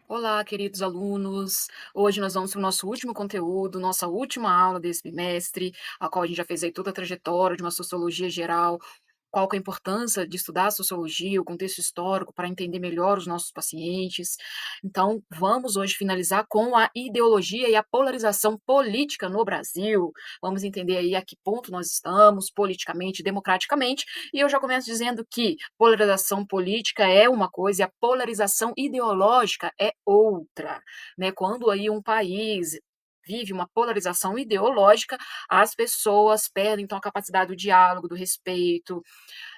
Olá, queridos alunos. Hoje nós vamos para o nosso último conteúdo, nossa última aula desse bimestre, a qual a gente já fez aí toda a trajetória de uma sociologia geral, qual que é a importância de estudar a sociologia, o contexto histórico, para entender melhor os nossos pacientes. Então, vamos hoje finalizar com a ideologia e a polarização política no Brasil. Vamos entender aí a que ponto nós estamos, politicamente, democraticamente, e eu já começo dizendo que polarização política é uma coisa e a polarização ideológica é outra, né? Quando aí um país vive uma polarização ideológica, as pessoas perdem então a capacidade do diálogo, do respeito,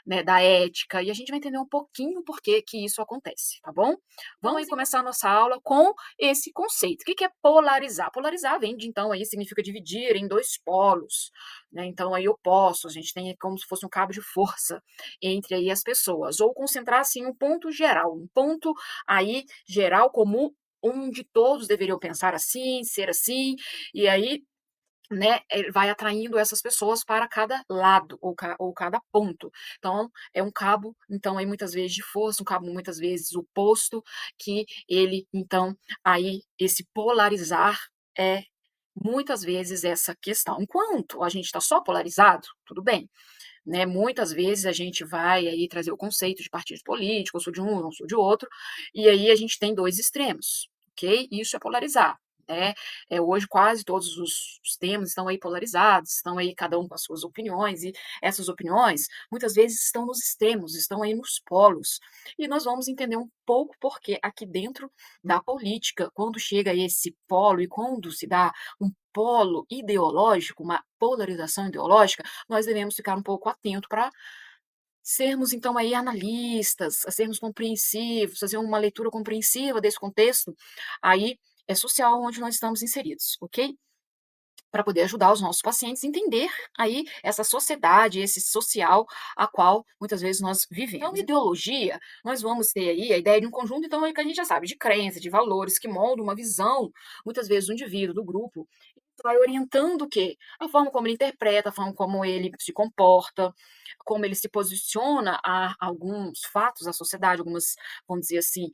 né, da ética, e a gente vai entender um pouquinho por que que isso acontece, tá bom? Vamos aí começar a nossa aula com esse conceito. O que que é polarizar? Polarizar vem de, então, aí significa dividir em dois polos, né? Então, aí opostos, a gente tem como se fosse um cabo de força entre aí as pessoas, ou concentrar-se em um ponto geral, um ponto aí geral comum, onde todos deveriam pensar assim, ser assim, e aí, né, vai atraindo essas pessoas para cada lado ou cada ponto. Então, é um cabo, então, aí muitas vezes de força, um cabo muitas vezes oposto, que ele, então, aí esse polarizar é muitas vezes essa questão. Enquanto a gente está só polarizado, tudo bem, né? Muitas vezes a gente vai aí trazer o conceito de partido político, eu sou de um, eu não sou de outro, e aí a gente tem dois extremos, ok? Isso é polarizar, né? Hoje quase todos os temas estão aí polarizados, estão aí cada um com as suas opiniões, e essas opiniões muitas vezes estão nos extremos, estão aí nos polos. E nós vamos entender um pouco porque aqui dentro da política, quando chega esse polo e quando se dá um polo ideológico, uma polarização ideológica, nós devemos ficar um pouco atento para sermos então aí analistas, a sermos compreensivos, fazer uma leitura compreensiva desse contexto aí social onde nós estamos inseridos, ok? Para poder ajudar os nossos pacientes a entender aí essa sociedade, esse social a qual muitas vezes nós vivemos. Então, ideologia, nós vamos ter aí a ideia de um conjunto, então, aí que a gente já sabe, de crença, de valores que moldam uma visão, muitas vezes do indivíduo, do grupo, vai orientando o quê? A forma como ele interpreta, a forma como ele se comporta, como ele se posiciona a alguns fatos da sociedade, algumas, vamos dizer assim,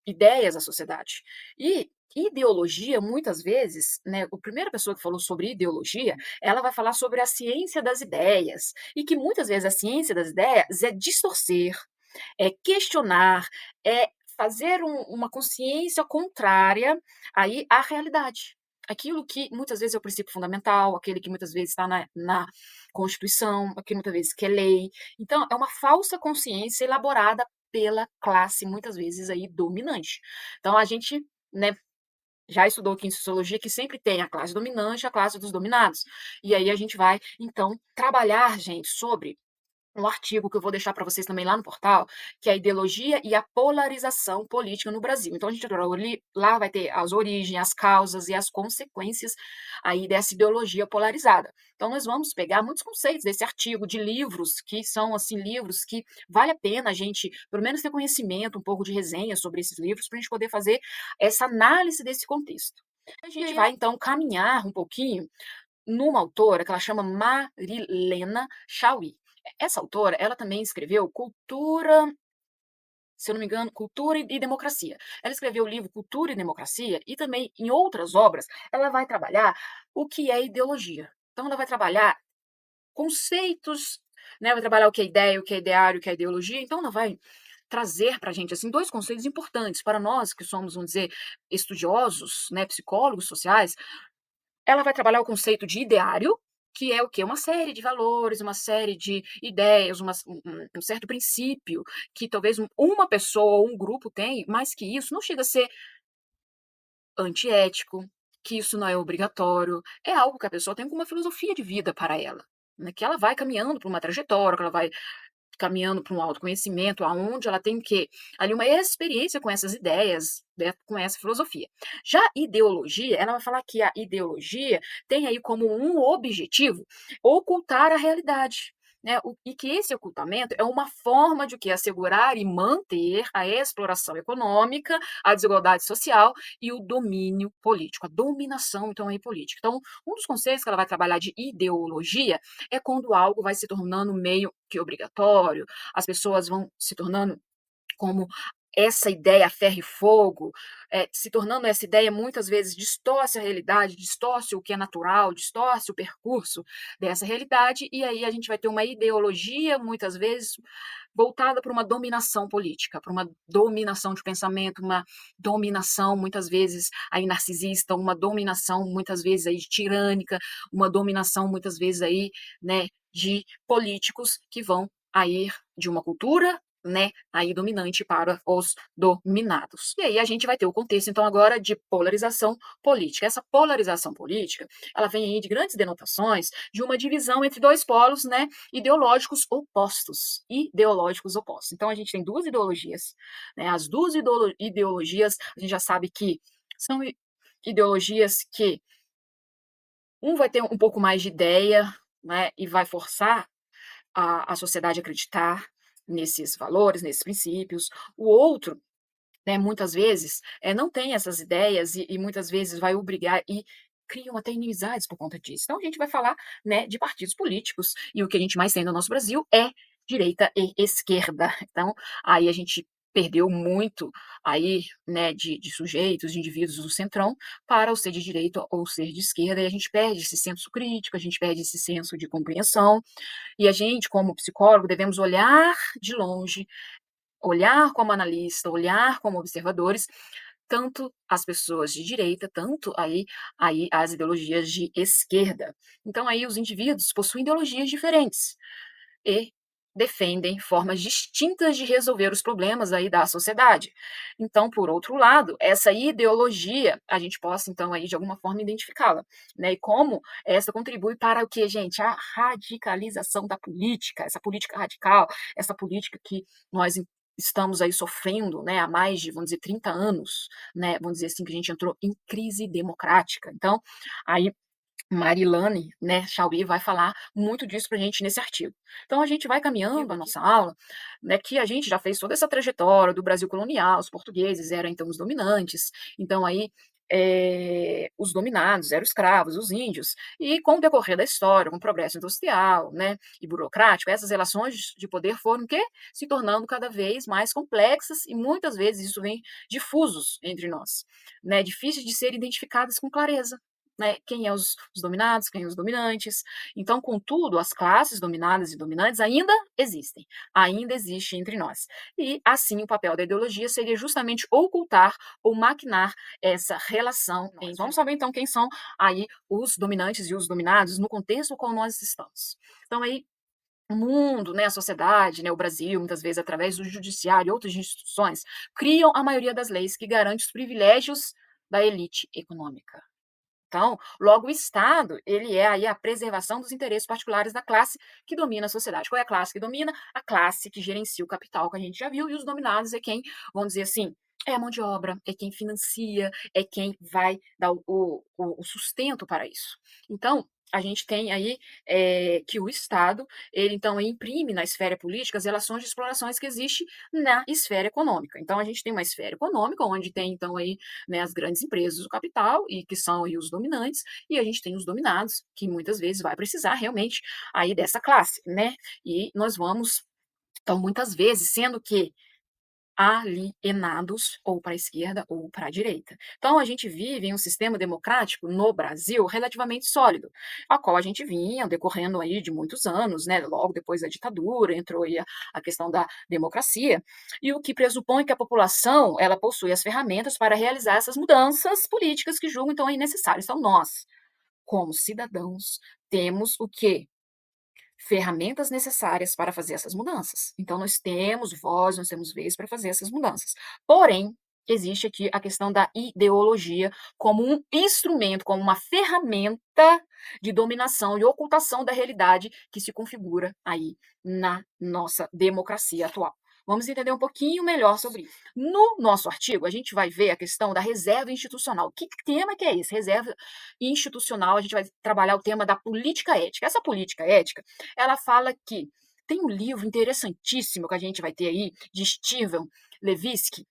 ideias da sociedade. E ideologia, muitas vezes, né, a primeira pessoa que falou sobre ideologia, ela vai falar sobre a ciência das ideias, e que muitas vezes a ciência das ideias é distorcer, é questionar, é fazer uma consciência contrária aí à realidade. Aquilo que muitas vezes é o princípio fundamental, aquele que muitas vezes está na Constituição, aquele muitas vezes que é lei. Então, é uma falsa consciência elaborada pela classe, muitas vezes aí dominante. Então, a gente, né, já estudou aqui em sociologia que sempre tem a classe dominante e a classe dos dominados. E aí a gente vai, então, trabalhar, gente, sobre um artigo que eu vou deixar para vocês também lá no portal, que é a ideologia e a polarização política no Brasil. Então a gente lá vai ter as origens, as causas e as consequências aí dessa ideologia polarizada. Então nós vamos pegar muitos conceitos desse artigo, de livros que são assim livros que vale a pena a gente, pelo menos ter conhecimento, um pouco de resenha sobre esses livros para a gente poder fazer essa análise desse contexto. A gente vai então caminhar um pouquinho numa autora que ela chama Marilena Chauí. Essa autora, ela também escreveu Cultura, se eu não me engano, Cultura e Democracia. Ela escreveu o livro Cultura e Democracia e também em outras obras ela vai trabalhar o que é ideologia. Então ela vai trabalhar conceitos, né, vai trabalhar o que é ideia, o que é ideário, o que é ideologia. Então ela vai trazer para a gente assim dois conceitos importantes para nós que somos, vamos dizer, estudiosos, né, psicólogos sociais. Ela vai trabalhar o conceito de ideário, que é o quê? Uma série de valores, uma série de ideias, um certo princípio que talvez uma pessoa ou um grupo tem, mas que isso não chega a ser antiético, que isso não é obrigatório, é algo que a pessoa tem como uma filosofia de vida para ela, né, que ela vai caminhando por uma trajetória, que ela vai caminhando para um autoconhecimento, aonde ela tem que ali uma experiência com essas ideias, né, com essa filosofia. Já ideologia, ela vai falar que a ideologia tem aí como um objetivo ocultar a realidade. Né, e que esse ocultamento é uma forma de que assegurar e manter a exploração econômica, a desigualdade social e o domínio político, a dominação então aí política. Então, um dos conceitos que ela vai trabalhar de ideologia é quando algo vai se tornando meio que obrigatório, as pessoas vão se tornando como essa ideia a ferro e fogo, se tornando essa ideia muitas vezes distorce a realidade, distorce o que é natural, distorce o percurso dessa realidade, e aí a gente vai ter uma ideologia, muitas vezes, voltada para uma dominação política, para uma dominação de pensamento, uma dominação, muitas vezes, aí narcisista, uma dominação, muitas vezes, aí tirânica, uma dominação, muitas vezes, aí, né, de políticos que vão aí de uma cultura, né, aí dominante para os dominados. E aí a gente vai ter o contexto, então, agora de polarização política. Essa polarização política, ela vem aí de grandes denotações de uma divisão entre dois polos, né, ideológicos opostos. Ideológicos opostos. Então, a gente tem duas ideologias, né, as duas ideologias, a gente já sabe que são ideologias que um vai ter um pouco mais de ideia, né, e vai forçar a sociedade acreditar nesses valores, nesses princípios. O outro, né, muitas vezes, não tem essas ideias e muitas vezes vai obrigar e criam até inimizades por conta disso. Então a gente vai falar, né, de partidos políticos e o que a gente mais tem no nosso Brasil é direita e esquerda. Então aí a gente perdeu muito aí, né, de sujeitos, de indivíduos do centrão para o ser de direita ou ser de esquerda e a gente perde esse senso crítico, a gente perde esse senso de compreensão e a gente, como psicólogo, devemos olhar de longe, olhar como analista, olhar como observadores, tanto as pessoas de direita, tanto aí as ideologias de esquerda. Então aí os indivíduos possuem ideologias diferentes e defendem formas distintas de resolver os problemas aí da sociedade. Então, por outro lado, essa ideologia, a gente possa então aí de alguma forma identificá-la, né? E como essa contribui para o que, gente? A radicalização da política, essa política radical, essa política que nós estamos aí sofrendo, né, há mais de, vamos dizer, 30 anos, né, vamos dizer assim, que a gente entrou em crise democrática. Então, aí Marilane, né, Chauí vai falar muito disso para a gente nesse artigo. Então a gente vai caminhando a nossa aula, né, que a gente já fez toda essa trajetória do Brasil colonial, os portugueses eram então os dominantes, então aí os dominados eram escravos, os índios, e com o decorrer da história, com o progresso industrial, né, e burocrático, essas relações de poder foram que se tornando cada vez mais complexas e muitas vezes isso vem difusos entre nós, né, difíceis de ser identificadas com clareza, né, quem é os dominados, quem é os dominantes. Então, contudo, as classes dominadas e dominantes ainda existem entre nós. E, assim, o papel da ideologia seria justamente ocultar ou maquinar essa relação. Vamos saber, então, quem são aí os dominantes e os dominados no contexto no qual nós estamos. Então, aí, o mundo, né, a sociedade, né, o Brasil, muitas vezes através do judiciário e outras instituições, criam a maioria das leis que garante os privilégios da elite econômica. Então, logo o Estado, ele é aí a preservação dos interesses particulares da classe que domina a sociedade. Qual é a classe que domina? A classe que gerencia o capital, que a gente já viu, e os dominados é quem, vamos dizer assim, é a mão de obra, é quem financia, é quem vai dar o sustento para isso. Então, a gente tem aí que o Estado, ele então imprime na esfera política as relações de explorações que existe na esfera econômica. Então, a gente tem uma esfera econômica, onde tem então aí, né, as grandes empresas do capital e que são aí os dominantes, e a gente tem os dominados, que muitas vezes vai precisar realmente aí dessa classe, né? E nós vamos, então, muitas vezes, sendo que alienados ou para a esquerda ou para a direita. Então a gente vive em um sistema democrático no Brasil relativamente sólido, a qual a gente vinha decorrendo aí de muitos anos, né? Logo depois da ditadura entrou aí a questão da democracia e o que pressupõe que a população ela possui as ferramentas para realizar essas mudanças políticas que julgam então aí necessárias. Então nós, como cidadãos, temos o quê? Ferramentas necessárias para fazer essas mudanças. Então, nós temos voz, nós temos vez para fazer essas mudanças. Porém, existe aqui a questão da ideologia como um instrumento, como uma ferramenta de dominação e ocultação da realidade que se configura aí na nossa democracia atual. Vamos entender um pouquinho melhor sobre isso. No nosso artigo, a gente vai ver a questão da reserva institucional. Que tema que é esse? Reserva institucional, a gente vai trabalhar o tema da política ética. Essa política ética, ela fala que tem um livro interessantíssimo que a gente vai ter aí, de Steven Levitsky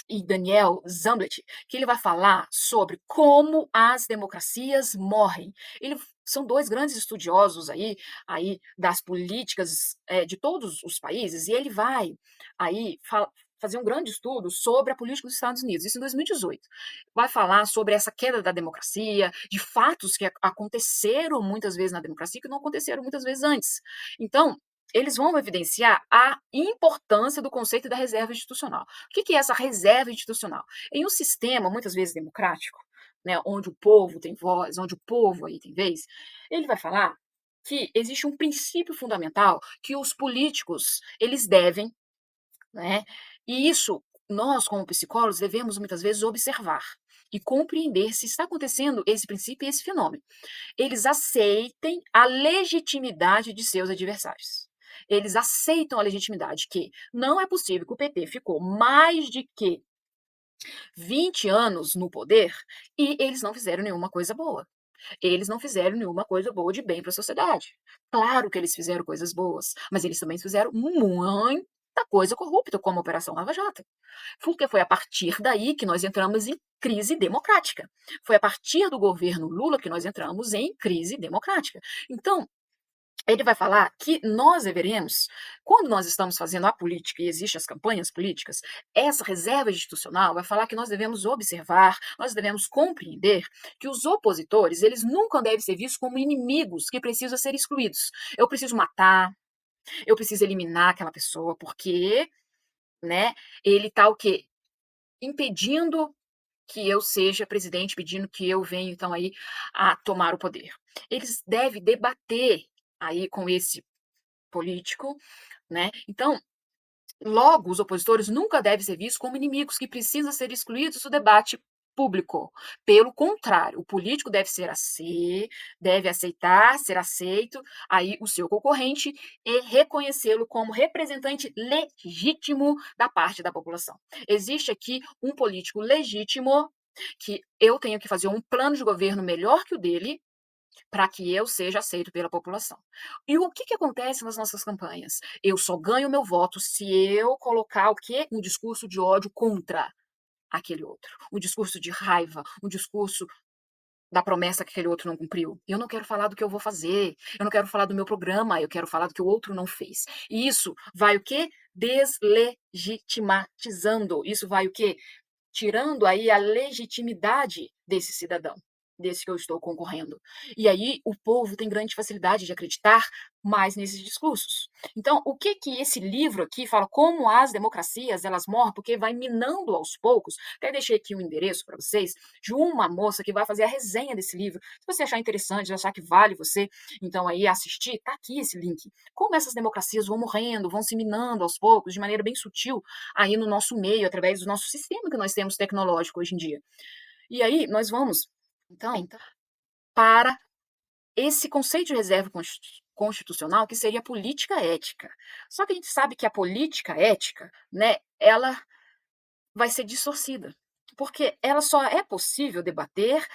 e Daniel Zamblet, que ele vai falar sobre como as democracias morrem. São dois grandes estudiosos aí das políticas de todos os países, e ele vai aí fazer um grande estudo sobre a política dos Estados Unidos, isso em 2018. Vai falar sobre essa queda da democracia, de fatos que aconteceram muitas vezes na democracia que não aconteceram muitas vezes antes. Então, eles vão evidenciar a importância do conceito da reserva institucional. O que é essa reserva institucional? Em um sistema, muitas vezes democrático, né, onde o povo tem voz, onde o povo aí tem vez, ele vai falar que existe um princípio fundamental que os políticos eles devem, né, e isso nós como psicólogos devemos muitas vezes observar e compreender se está acontecendo esse princípio e esse fenômeno. Eles aceitem a legitimidade de seus adversários. Eles aceitam a legitimidade que não é possível que o PT ficou mais de que 20 anos no poder e eles não fizeram nenhuma coisa boa. Eles não fizeram nenhuma coisa boa de bem para a sociedade. Claro que eles fizeram coisas boas, mas eles também fizeram muita coisa corrupta, como a Operação Lava Jato. Porque foi a partir daí que nós entramos em crise democrática. Foi a partir do governo Lula que nós entramos em crise democrática. Então, ele vai falar que nós deveremos, quando nós estamos fazendo a política e existem as campanhas políticas, essa reserva institucional vai falar que nós devemos observar, nós devemos compreender que os opositores, eles nunca devem ser vistos como inimigos que precisam ser excluídos. Eu preciso matar, eu preciso eliminar aquela pessoa, porque, né, ele está o quê? Impedindo que eu seja presidente, pedindo que eu venha, então, aí, a tomar o poder. Eles devem debater aí com esse político, né. Então, logo, os opositores nunca devem ser vistos como inimigos que precisam ser excluídos do debate público. Pelo contrário, o político deve aceitar, ser aceito, aí o seu concorrente e reconhecê-lo como representante legítimo da parte da população. Existe aqui um político legítimo que eu tenho que fazer um plano de governo melhor que o dele, para que eu seja aceito pela população. E o que acontece nas nossas campanhas? Eu só ganho meu voto se eu colocar o quê? Um discurso de ódio contra aquele outro, um discurso de raiva, um discurso da promessa que aquele outro não cumpriu. Eu não quero falar do que eu vou fazer, eu não quero falar do meu programa, eu quero falar do que o outro não fez. E isso vai o quê? Deslegitimatizando. Isso vai o quê? Tirando aí a legitimidade desse cidadão, desse que eu estou concorrendo. E aí o povo tem grande facilidade de acreditar mais nesses discursos. Então, o que que esse livro aqui fala, como as democracias elas morrem, porque vai minando aos poucos. Até deixei aqui um endereço para vocês de uma moça que vai fazer a resenha desse livro. Se você achar interessante, achar que vale você, então aí assistir, tá aqui esse link. Como essas democracias vão morrendo, vão se minando aos poucos, de maneira bem sutil, aí no nosso meio, através do nosso sistema que nós temos tecnológico hoje em dia. E aí nós vamos, então, para esse conceito de reserva constitucional, que seria a política ética. Só que a gente sabe que a política ética, né, ela vai ser distorcida, porque ela só é possível debater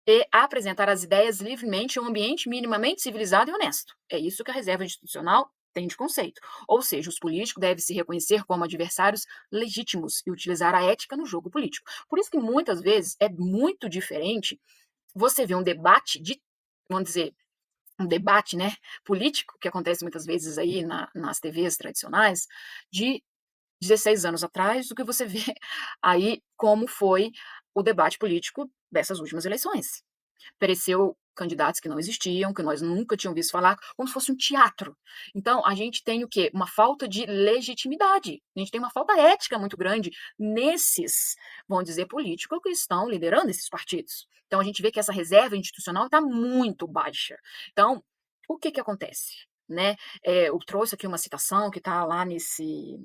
e apresentar as ideias livremente em um ambiente minimamente civilizado e honesto. É isso que a reserva institucional tem de conceito. Ou seja, os políticos devem se reconhecer como adversários legítimos e utilizar a ética no jogo político. Por isso que muitas vezes é muito diferente você ver um debate de, vamos dizer, um debate, né, político, que acontece muitas vezes aí nas TVs tradicionais, de 16 anos atrás, do que você vê aí como foi o debate político dessas últimas eleições. Apareceu candidatos que não existiam, que nós nunca tínhamos visto falar, como se fosse um teatro. Então, a gente tem o quê? Uma falta de legitimidade. A gente tem uma falta ética muito grande nesses, vamos dizer, políticos que estão liderando esses partidos. Então, a gente vê que essa reserva institucional está muito baixa. Então, o que acontece? Né? Eu trouxe aqui uma citação que está lá nesse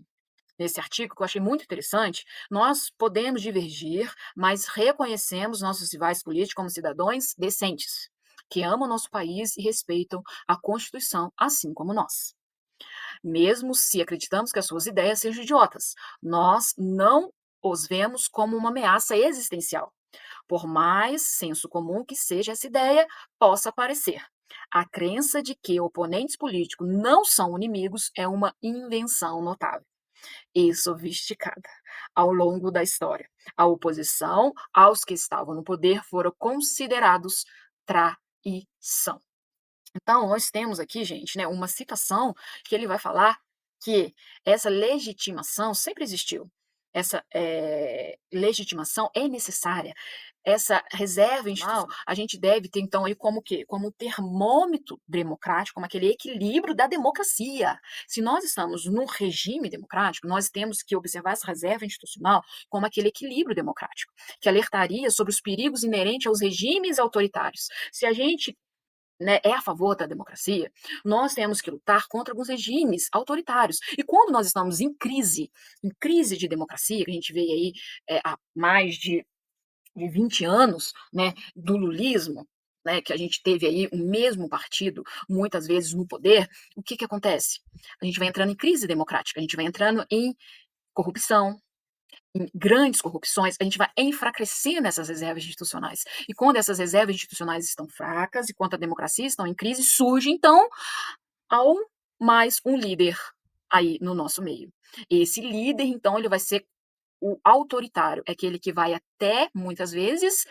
artigo, que eu achei muito interessante. Nós podemos divergir, mas reconhecemos nossos rivais políticos como cidadãos decentes, que amam nosso país e respeitam a Constituição, assim como nós. Mesmo se acreditamos que as suas ideias sejam idiotas, nós não os vemos como uma ameaça existencial, por mais senso comum que seja essa ideia possa parecer. A crença de que oponentes políticos não são inimigos é uma invenção notável e sofisticada ao longo da história. A oposição aos que estavam no poder foram considerados traição. Então, nós temos aqui, gente, né, uma citação que ele vai falar que essa legitimação sempre existiu. Essa, legitimação é necessária. Essa reserva institucional, a gente deve ter então aí como o quê? Como um termômetro democrático, como aquele equilíbrio da democracia. Se nós estamos num regime democrático, nós temos que observar essa reserva institucional como aquele equilíbrio democrático, que alertaria sobre os perigos inerentes aos regimes autoritários. Se a gente, né, é a favor da democracia, nós temos que lutar contra alguns regimes autoritários. E quando nós estamos em crise de democracia, que a gente vê aí há mais de 20 anos, né, do lulismo, né, que a gente teve aí o mesmo partido muitas vezes no poder, o que acontece? A gente vai entrando em crise democrática, a gente vai entrando em corrupção, em grandes corrupções, a gente vai enfraquecendo essas reservas institucionais. E quando essas reservas institucionais estão fracas e quando a democracia está em crise, surge então ao mais um líder aí no nosso meio. Esse líder, então, ele vai ser o autoritário, é aquele que vai até, muitas vezes,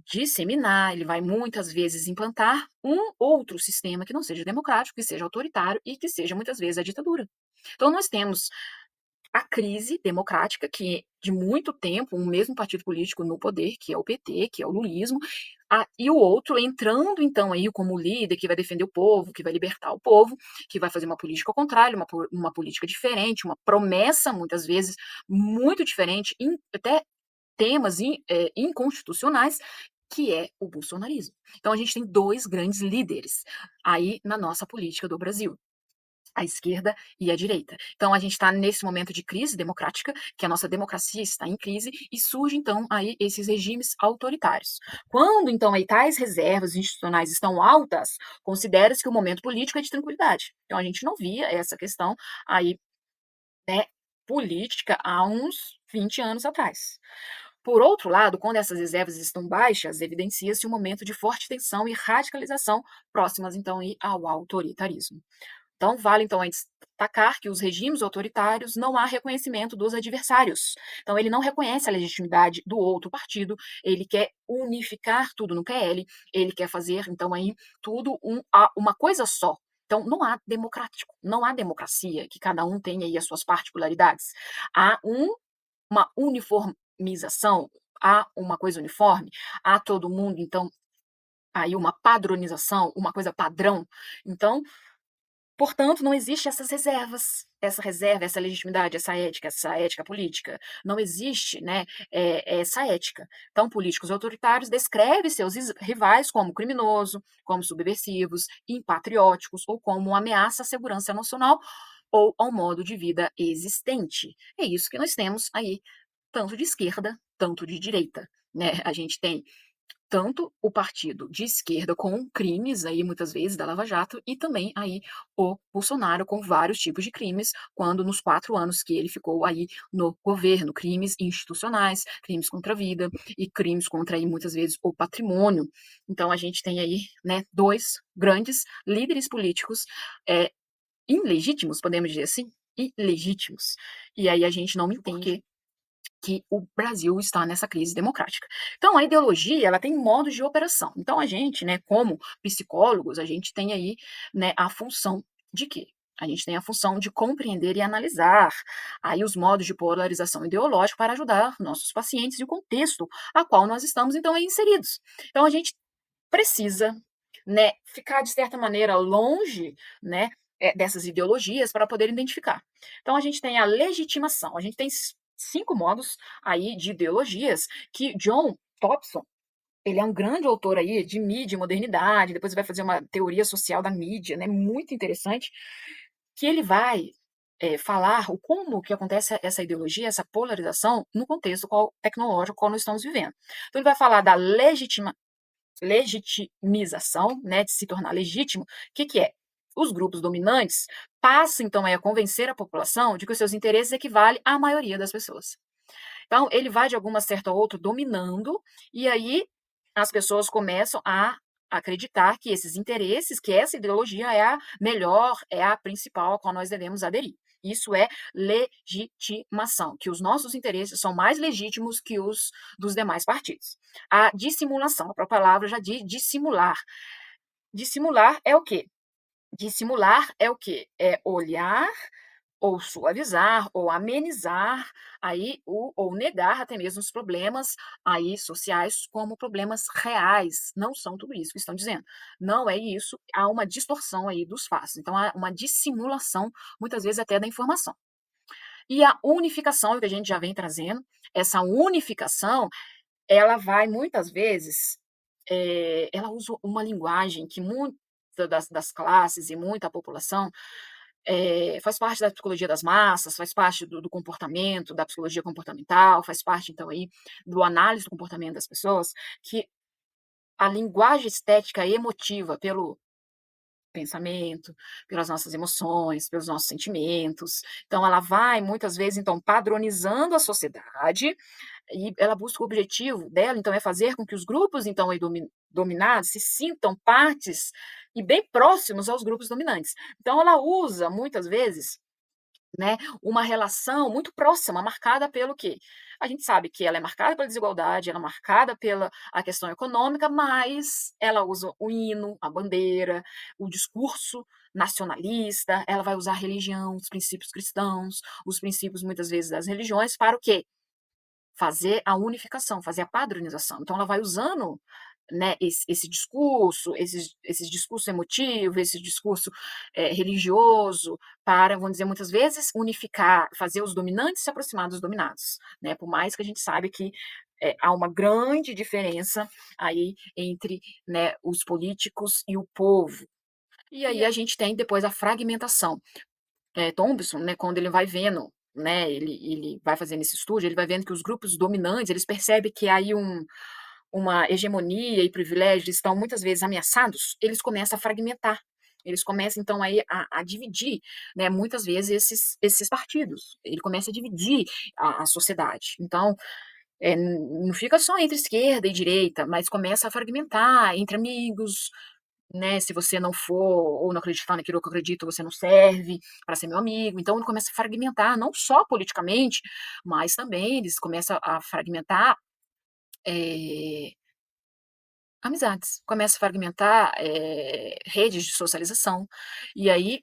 disseminar, ele vai muitas vezes implantar um outro sistema que não seja democrático, que seja autoritário e que seja muitas vezes a ditadura. Então nós temos a crise democrática, que é de muito tempo um mesmo partido político no poder, que é o PT, que é o lulismo, e o outro entrando então aí como líder que vai defender o povo, que vai libertar o povo, que vai fazer uma política ao contrário, uma política diferente, uma promessa muitas vezes muito diferente, até temas inconstitucionais, que é o bolsonarismo. Então a gente tem dois grandes líderes aí na nossa política do Brasil, a esquerda e a direita. Então a gente está nesse momento de crise democrática, que a nossa democracia está em crise e surge então aí esses regimes autoritários. Quando então aí tais reservas institucionais estão altas, considera-se que o momento político é de tranquilidade. Então a gente não via essa questão aí, né, política há uns 20 anos atrás. Por outro lado, quando essas reservas estão baixas, evidencia-se um momento de forte tensão e radicalização próximas então aí ao autoritarismo. Então, vale então aí destacar que os regimes autoritários não há reconhecimento dos adversários. Então, ele não reconhece a legitimidade do outro partido, ele quer unificar tudo no QL, ele quer fazer então aí tudo uma coisa só. Então, não há democrático, não há democracia, que cada um tenha aí as suas particularidades. Há uma uniformização, há uma coisa uniforme, há todo mundo, então, aí uma padronização, uma coisa padrão. Então, portanto, não existe essas reservas, essa reserva, essa legitimidade, essa ética política. Não existe, né, essa ética. Então, políticos autoritários descrevem seus rivais como criminoso, como subversivos, impatrióticos ou como uma ameaça à segurança nacional ou ao modo de vida existente. É isso que nós temos aí, tanto de esquerda, tanto de direita, né? A gente tem tanto o partido de esquerda com crimes aí muitas vezes da Lava Jato e também aí o Bolsonaro com vários tipos de crimes, quando nos 4 anos que ele ficou aí no governo, crimes institucionais, crimes contra a vida e crimes contra aí muitas vezes o patrimônio. Então a gente tem aí, né, 2 grandes líderes políticos, ilegítimos, podemos dizer assim? Ilegítimos. E aí a gente não entende que o Brasil está nessa crise democrática. Então, a ideologia, ela tem modos de operação. Então, a gente, né, como psicólogos, a gente tem aí, né, a função de quê? A gente tem a função de compreender e analisar aí os modos de polarização ideológica para ajudar nossos pacientes e o contexto a qual nós estamos, então, aí inseridos. Então, a gente precisa, né, ficar de certa maneira longe, né, dessas ideologias para poder identificar. Então a gente tem a legitimação, a gente tem 5 modos aí de ideologias que John Thompson, ele é um grande autor aí de mídia e modernidade, depois ele vai fazer uma teoria social da mídia, né, muito interessante, que ele vai falar o como que acontece essa ideologia, essa polarização no contexto tecnológico qual nós estamos vivendo. Então ele vai falar da legitimização, né, de se tornar legítimo, o que que é? Os grupos dominantes passam, então, a convencer a população de que os seus interesses equivalem à maioria das pessoas. Então, ele vai, de alguma certa ou outra, dominando, e aí as pessoas começam a acreditar que esses interesses, que essa ideologia é a melhor, é a principal a qual nós devemos aderir. Isso é legitimação, que os nossos interesses são mais legítimos que os dos demais partidos. A dissimulação, a própria palavra já diz dissimular. Dissimular é o quê? Dissimular é o quê? É olhar ou suavizar, ou amenizar aí ou negar até mesmo os problemas aí sociais como problemas reais, não são tudo isso que estão dizendo. Não é isso, há uma distorção aí dos fatos, então há uma dissimulação, muitas vezes até da informação. E a unificação que a gente já vem trazendo, essa unificação, ela vai muitas vezes, ela usa uma linguagem que muita das classes e muita população, faz parte da psicologia das massas, faz parte do comportamento, da psicologia comportamental, faz parte então aí do análise do comportamento das pessoas, que a linguagem estética emotiva pelo pensamento, pelas nossas emoções, pelos nossos sentimentos. Então ela vai muitas vezes então padronizando a sociedade e ela busca o objetivo dela, então, é fazer com que os grupos, então, aí dominados se sintam partes e bem próximos aos grupos dominantes. Então ela usa, muitas vezes, né, uma relação muito próxima, marcada pelo quê? A gente sabe que ela é marcada pela desigualdade, ela é marcada pela a questão econômica, mas ela usa o hino, a bandeira, o discurso nacionalista, ela vai usar a religião, os princípios cristãos, os princípios, muitas vezes, das religiões, para o quê? Fazer a unificação, fazer a padronização. Então ela vai usando, né, esse discurso, esses discursos emotivos, esse discurso, religioso, para, vamos dizer, muitas vezes, unificar, fazer os dominantes se aproximar dos dominados, né, por mais que a gente sabe que, há uma grande diferença aí entre, né, os políticos e o povo. E aí a gente tem depois a fragmentação. Thompson, né, quando ele vai vendo, né, ele vai fazendo esse estudo, ele vai vendo que os grupos dominantes, eles percebem que aí uma hegemonia e privilégios estão muitas vezes ameaçados, eles começam a fragmentar. Eles começam então aí a dividir, né, muitas vezes esses partidos. Ele começa a dividir a sociedade. Então, não fica só entre esquerda e direita, mas começa a fragmentar entre amigos, né, se você não for ou não acreditar naquilo que eu acredito, você não serve para ser meu amigo. Então ele começa a fragmentar, não só politicamente, mas também eles começam a fragmentar, eh, amizades, começa a fragmentar, redes de socialização. E aí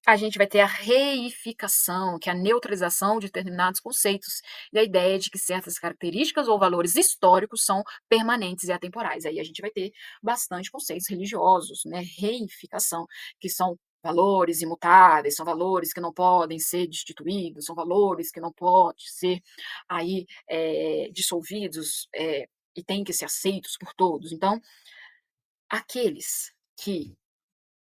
a gente vai ter a reificação, que é a neutralização de determinados conceitos, e a ideia de que certas características ou valores históricos são permanentes e atemporais. Aí a gente vai ter bastante conceitos religiosos, né, reificação, que são valores imutáveis, são valores que não podem ser destituídos, são valores que não podem ser aí, dissolvidos, e têm que ser aceitos por todos. Então, aqueles que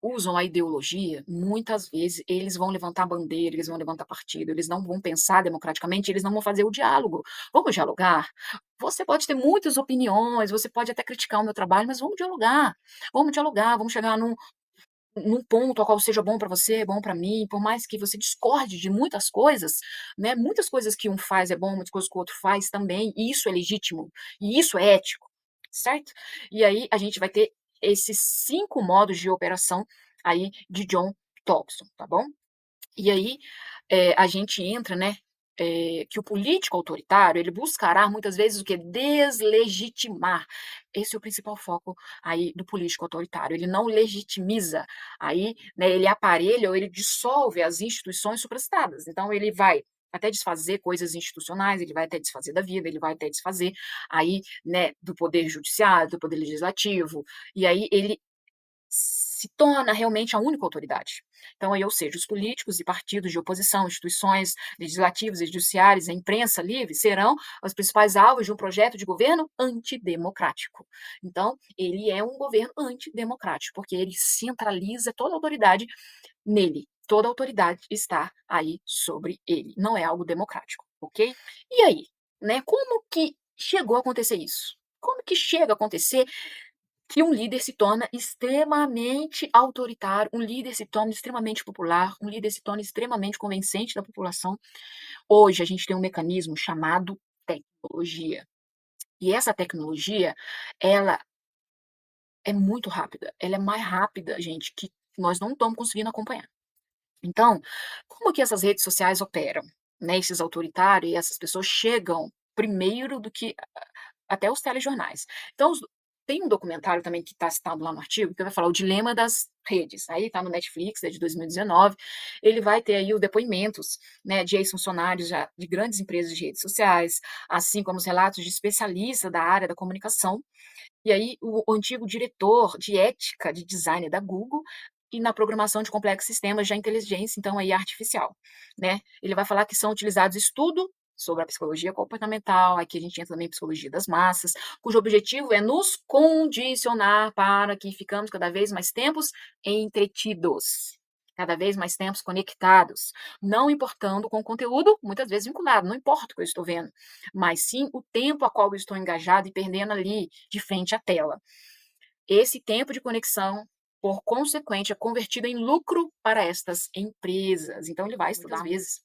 usam a ideologia, muitas vezes eles vão levantar bandeira, eles vão levantar partido, eles não vão pensar democraticamente, eles não vão fazer o diálogo. Vamos dialogar? Você pode ter muitas opiniões, você pode até criticar o meu trabalho, mas vamos dialogar, vamos chegar num ponto ao qual seja bom para você, bom para mim, por mais que você discorde de muitas coisas, né, muitas coisas que um faz é bom, muitas coisas que o outro faz também, e isso é legítimo, e isso é ético, certo? E aí a gente vai ter esses 5 modos de operação aí de John Thompson, tá bom? E aí, a gente entra, né, que o político autoritário, ele buscará muitas vezes o quê? Deslegitimar. Esse é o principal foco aí do político autoritário, ele não legitimiza, aí, né, ele aparelha ou ele dissolve as instituições suprastadas. Então ele vai até desfazer coisas institucionais, ele vai até desfazer da vida, ele vai até desfazer aí, né, do poder judiciário, do poder legislativo, e aí ele se torna realmente a única autoridade. Então, aí, ou seja, os políticos e partidos de oposição, instituições legislativas e judiciárias, a imprensa livre, serão os principais alvos de um projeto de governo antidemocrático. Então, ele é um governo antidemocrático, porque ele centraliza toda a autoridade nele. Toda a autoridade está aí sobre ele. Não é algo democrático, ok? E aí, né? Como que chegou a acontecer isso? Como que chega a acontecer que um líder se torna extremamente autoritário, um líder se torna extremamente popular, um líder se torna extremamente convincente da população? Hoje a gente tem um mecanismo chamado tecnologia. E essa tecnologia, ela é muito rápida, ela é mais rápida, gente, que nós não estamos conseguindo acompanhar. Então, como que essas redes sociais operam? Né, esses autoritários e essas pessoas chegam primeiro do que até os telejornais. Então Tem um documentário também que está citado lá no artigo, que vai falar o dilema das redes, aí está no Netflix, é de 2019, ele vai ter aí os depoimentos, né, de ex-funcionários já de grandes empresas de redes sociais, assim como os relatos de especialistas da área da comunicação, e aí o antigo diretor de ética de design da Google, e na programação de complexos sistemas de inteligência, então aí artificial, né. Ele vai falar que são utilizados estudo sobre a psicologia comportamental, aqui a gente entra também em psicologia das massas, cujo objetivo é nos condicionar para que ficamos cada vez mais tempos entretidos, cada vez mais tempos conectados, não importando com o conteúdo, muitas vezes vinculado, não importa o que eu estou vendo, mas sim o tempo a qual eu estou engajado e perdendo ali de frente à tela. Esse tempo de conexão, por consequente, é convertido em lucro para estas empresas. Então ele vai estudar muitas vezes.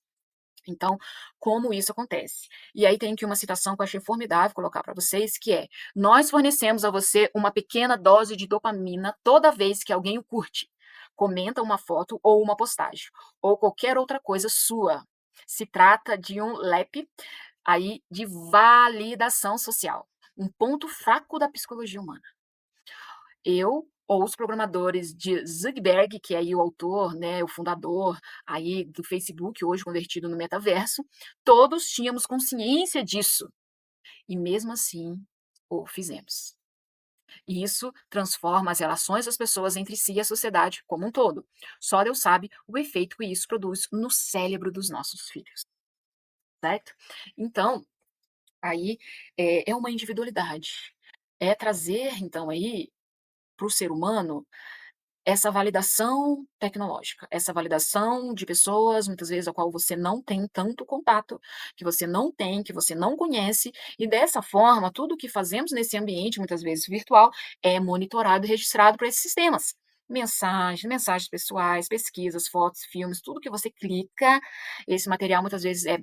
Então, como isso acontece? E aí tem aqui uma citação que eu achei formidável colocar para vocês, que é: "Nós fornecemos a você uma pequena dose de dopamina toda vez que alguém o curte, comenta uma foto ou uma postagem, ou qualquer outra coisa sua. Se trata de um LEP aí de validação social, um ponto fraco da psicologia humana. Eu ou os programadores de Zuckerberg, que é aí o autor, né, o fundador aí do Facebook, hoje convertido no metaverso, todos tínhamos consciência disso e mesmo assim o fizemos. E isso transforma as relações das pessoas entre si e a sociedade como um todo. Só Deus sabe o efeito que isso produz no cérebro dos nossos filhos, certo? Então, aí é uma individualidade. É trazer, então, aí, para o ser humano essa validação tecnológica, essa validação de pessoas, muitas vezes, a qual você não tem tanto contato, que você não tem, que você não conhece, e dessa forma, tudo o que fazemos nesse ambiente, muitas vezes virtual, é monitorado e registrado por esses sistemas. Mensagens pessoais, pesquisas, fotos, filmes, tudo que você clica, esse material muitas vezes é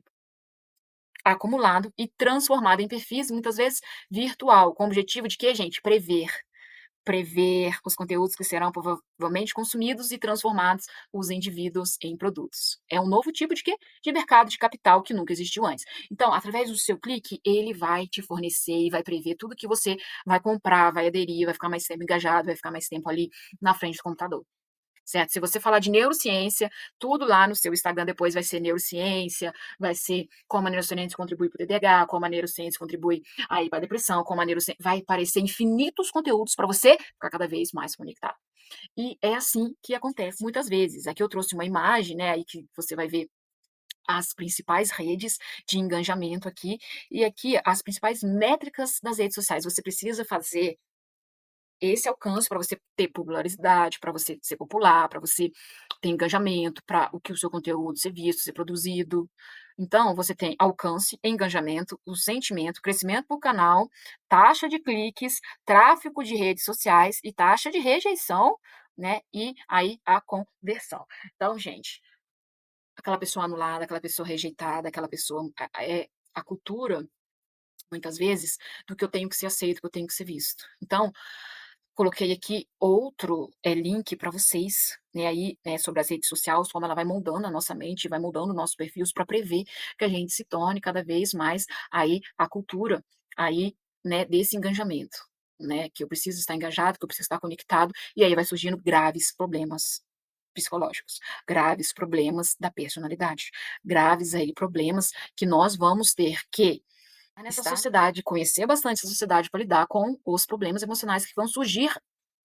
acumulado e transformado em perfis, muitas vezes virtual, com o objetivo de quê, gente? Prever os conteúdos que serão provavelmente consumidos e transformados os indivíduos em produtos. É um novo tipo de quê? De mercado de capital que nunca existiu antes. Então, através do seu clique, ele vai te fornecer e vai prever tudo que você vai comprar, vai aderir, vai ficar mais tempo engajado, vai ficar mais tempo ali na frente do computador. Certo? Se você falar de neurociência, tudo lá no seu Instagram depois vai ser neurociência, vai ser como a neurociência contribui para o TDAH, como a neurociência contribui aí para a depressão, como a neurociência vai aparecer infinitos conteúdos para você ficar cada vez mais conectado. E é assim que acontece muitas vezes. Aqui eu trouxe uma imagem, né, aí que você vai ver as principais redes de engajamento aqui, e aqui as principais métricas das redes sociais. Você precisa fazer esse alcance para você ter popularidade, para você ser popular, para você ter engajamento, para o que o seu conteúdo ser visto, ser produzido. Então, você tem alcance, engajamento, o sentimento, crescimento do canal, taxa de cliques, tráfego de redes sociais e taxa de rejeição, né? E aí a conversão. Então, gente, aquela pessoa anulada, aquela pessoa rejeitada, aquela pessoa é a cultura, muitas vezes, do que eu tenho que ser aceito, que eu tenho que ser visto. Então, coloquei aqui outro, link para vocês, né, aí, sobre as redes sociais, como ela vai moldando a nossa mente, vai moldando nossos perfis para prever que a gente se torne cada vez mais aí a cultura aí, né, desse engajamento, né, que eu preciso estar engajado, que eu preciso estar conectado, e aí vai surgindo graves problemas psicológicos, graves problemas da personalidade, graves aí problemas que nós vamos ter que nessa sociedade, conhecer bastante essa sociedade para lidar com os problemas emocionais que vão surgir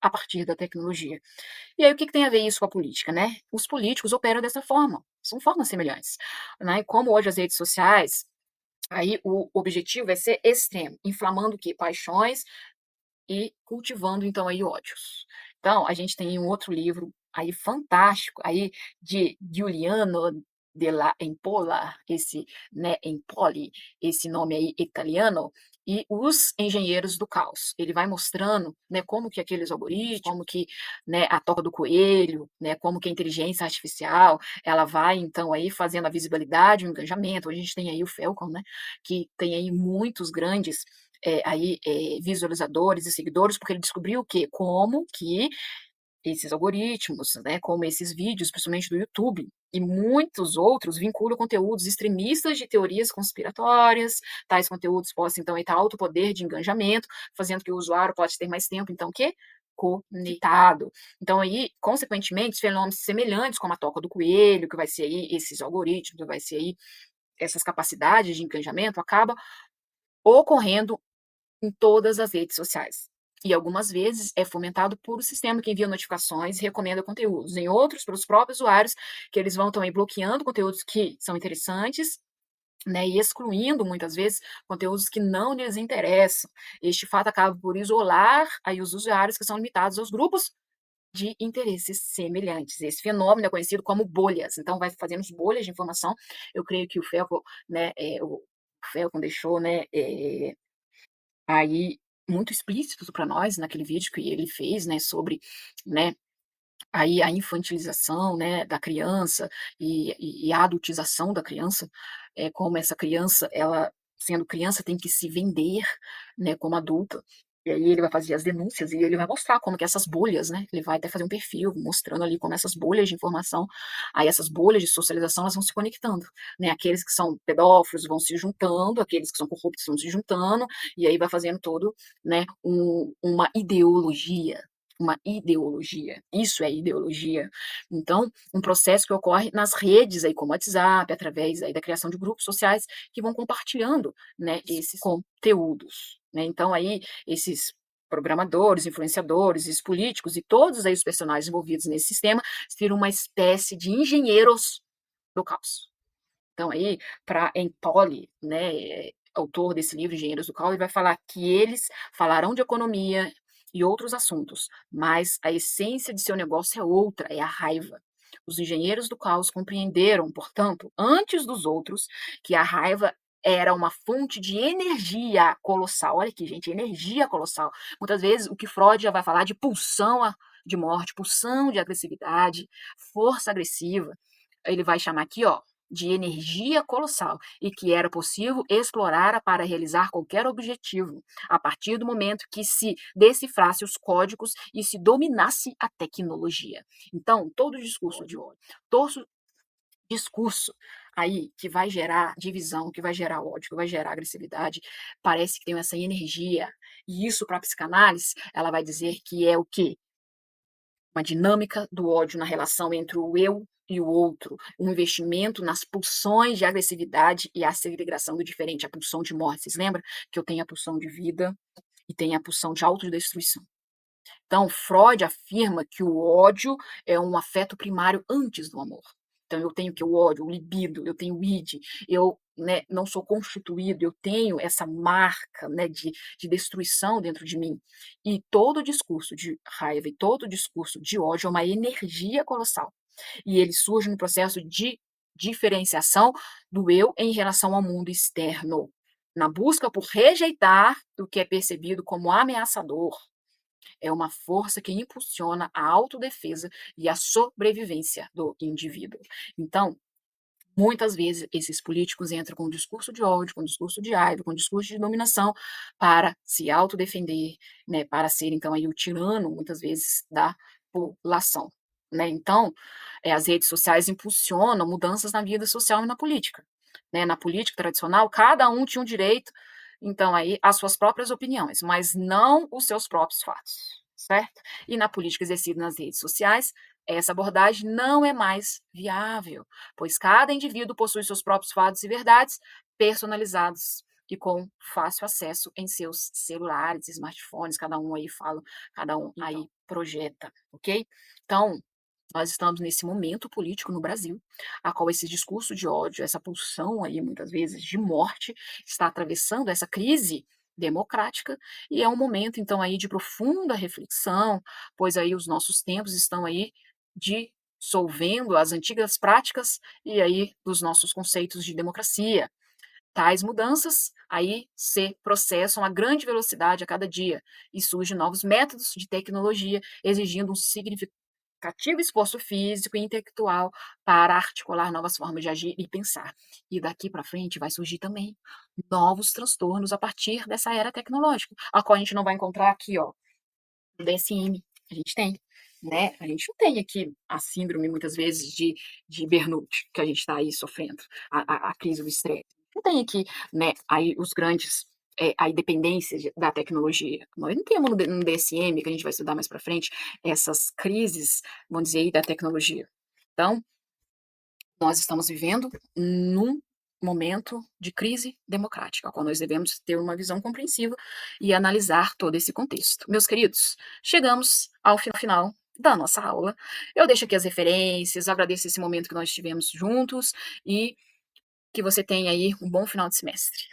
a partir da tecnologia. E aí o que que tem a ver isso com a política, né? Os políticos operam dessa forma, são formas semelhantes, né? E como hoje as redes sociais, aí o objetivo é ser extremo, inflamando o quê? Paixões e cultivando então aí ódios. Então, a gente tem um outro livro aí fantástico aí de Giuliano della Empola, esse, né, Empoli, esse nome aí italiano, e Os Engenheiros do Caos. Ele vai mostrando, né, como que aqueles algoritmos, como que, né, a toca do coelho, né, como que a inteligência artificial, ela vai então aí fazendo a visibilidade, o engajamento. A gente tem aí o Falcon, né, que tem aí muitos grandes visualizadores e seguidores, porque ele descobriu o quê? Como que esses algoritmos, né, como esses vídeos, principalmente do YouTube, E muitos outros vinculam conteúdos extremistas de teorias conspiratórias, tais conteúdos possam então ter alto poder de engajamento, fazendo que o usuário pode ter mais tempo, então o quê? Conectado. Então aí, consequentemente, fenômenos semelhantes como a toca do coelho, que vai ser aí esses algoritmos, que vai ser aí essas capacidades de engajamento, acaba ocorrendo em todas as redes sociais. E algumas vezes é fomentado por o sistema que envia notificações e recomenda conteúdos. Em outros, pelos próprios usuários, que eles vão também bloqueando conteúdos que são interessantes, né, e excluindo muitas vezes conteúdos que não lhes interessam. Este fato acaba por isolar aí os usuários que são limitados aos grupos de interesses semelhantes. Esse fenômeno é conhecido como bolhas. Então, vai fazendo bolhas de informação. Eu creio que o Felco, né, o Felco deixou, né, aí muito explícito para nós naquele vídeo que ele fez, né, sobre, né, aí a infantilização, né, da criança e a adultização da criança, como essa criança, ela sendo criança tem que se vender, né, como adulta. E aí ele vai fazer as denúncias e ele vai mostrar como que essas bolhas, né, ele vai até fazer um perfil mostrando ali como essas bolhas de informação, aí essas bolhas de socialização, elas vão se conectando, né, aqueles que são pedófilos vão se juntando, aqueles que são corruptos vão se juntando, e aí vai fazendo todo, né, uma ideologia. Isso é ideologia. Então, um processo que ocorre nas redes aí, como o WhatsApp, através aí da criação de grupos sociais que vão compartilhando, né, esses conteúdos, né. Então aí, esses programadores, influenciadores, esses políticos e todos aí os personagens envolvidos nesse sistema viram uma espécie de engenheiros do caos. Então aí, para Empoli, né, autor desse livro Engenheiros do Caos, ele vai falar que eles falarão de economia e outros assuntos, mas a essência de seu negócio é outra, é a raiva. Os engenheiros do caos compreenderam, portanto, antes dos outros, que a raiva era uma fonte de energia colossal. Olha aqui, gente, energia colossal. Muitas vezes o que Freud já vai falar de pulsão de morte, pulsão de agressividade, força agressiva. Ele vai chamar aqui, ó, de energia colossal e que era possível explorar para realizar qualquer objetivo, a partir do momento que se decifrasse os códigos e se dominasse a tecnologia. Então, todo discurso de ódio, todo discurso aí que vai gerar divisão, que vai gerar ódio, que vai gerar agressividade, parece que tem essa energia. E isso para a psicanálise, ela vai dizer que é o quê? Uma dinâmica do ódio na relação entre o eu e o outro, um investimento nas pulsões de agressividade e a segregação do diferente, a pulsão de morte. Vocês lembram que eu tenho a pulsão de vida e tenho a pulsão de autodestruição? Então, Freud afirma que o ódio é um afeto primário antes do amor. Então, eu tenho que o ódio, o libido, eu tenho o id, eu, né, não sou constituído, eu tenho essa marca, né, de destruição dentro de mim. E todo discurso de raiva e todo discurso de ódio é uma energia colossal. E ele surge no processo de diferenciação do eu em relação ao mundo externo, na busca por rejeitar o que é percebido como ameaçador. É uma força que impulsiona a autodefesa e a sobrevivência do indivíduo. Então, muitas vezes esses políticos entram com um discurso de ódio, com um discurso de raiva, com um discurso de dominação para se autodefender, né, para ser então aí o tirano, muitas vezes, da população, né. Então, as redes sociais impulsionam mudanças na vida social e na política, né. Na política tradicional, cada um tinha um direito, então aí, às suas próprias opiniões, mas não os seus próprios fatos, certo? E na política exercida nas redes sociais, essa abordagem não é mais viável, pois cada indivíduo possui seus próprios fatos e verdades personalizados e com fácil acesso em seus celulares, smartphones, cada um aí fala, cada um aí projeta, ok? Então, nós estamos nesse momento político no Brasil, a qual esse discurso de ódio, essa pulsão aí muitas vezes de morte, está atravessando essa crise democrática e é um momento então aí de profunda reflexão, pois aí os nossos tempos estão aí dissolvendo as antigas práticas e aí dos nossos conceitos de democracia. Tais mudanças aí se processam a grande velocidade a cada dia e surgem novos métodos de tecnologia exigindo um significativo esforço físico e intelectual para articular novas formas de agir e pensar. E daqui para frente vai surgir também novos transtornos a partir dessa era tecnológica, a qual a gente não vai encontrar aqui, ó, no DSM, a gente tem. né, a gente não tem aqui a síndrome muitas vezes de burnout, que a gente está aí sofrendo, a crise do estresse. Não tem aqui, né, aí os grandes, aí dependências da tecnologia. Nós não temos no DSM, que a gente vai estudar mais para frente, essas crises, vamos dizer aí, da tecnologia. Então, nós estamos vivendo num momento de crise democrática, a qual nós devemos ter uma visão compreensiva e analisar todo esse contexto. Meus queridos, chegamos ao final da nossa aula. Eu deixo aqui as referências, agradeço esse momento que nós tivemos juntos e que você tenha aí um bom final de semestre.